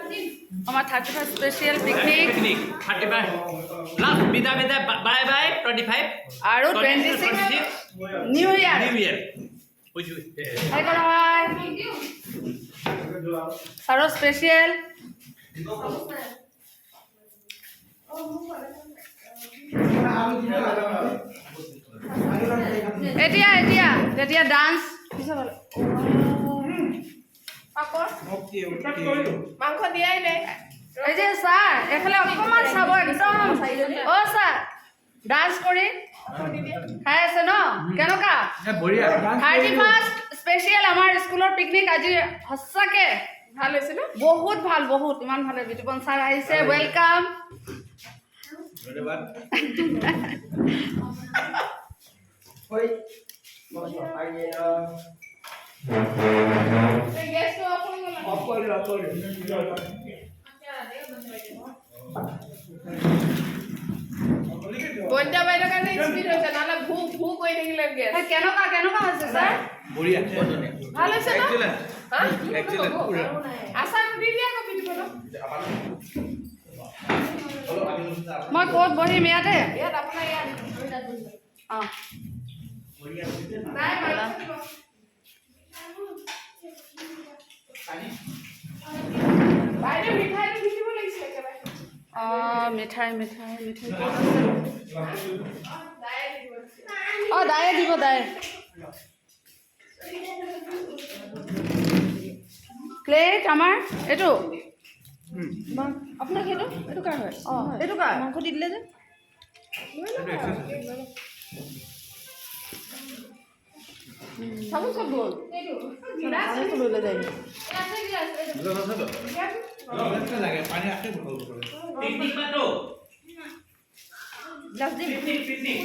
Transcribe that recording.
আমাৰ 31 special picnic 35 last বিদায় bye bye 25 আৰু 26 নিউ ইয়াৰ হাই কৰা হাই আৰু স্পেশাল এতিয়া ডান্স মাংস দিয়াই নাই এই যে স্যাৰ এখানে অকমান চাব একদম ও স্যাৰ ডান্স কৰি খাই আছে ন কেনেকুৱা 31 স্পেশাল আমাৰ স্কুলৰ পিকনিক আজি সঁচাকে ভাল হৈছিল বহুত ভাল বহুত ইমান ভাল বিতুপন স্যার আহিছে ওয়েলকাম বন্ধা বাইদেউৰ কাৰণে স্পীড হৈছে নহ'লে ভু ভু কৰি থাকিলে গেছ কেনেকুৱা হৈছে স্যাৰ ভাল হৈছে ন আচাৰ দি দিয়া আকৌ পিটিবলো মই ক'ত বহিম ইয়াতে ইয়াত আপোনাৰ ইয়াত অ নাই বাইদেউ মিঠাইটো পিটিব লাগিছিলে একেবাৰে মিঠাই দায়ে দিব প্লেট আমাৰ এইটো আপোনাক এইটো কাৰ হয় এইটো কাৰ মাংস দি দিলে যে চামুচ ক'ত গ'ল লৈ যায় পিকনিক মাতো গ্লাছ দিম পিকনিক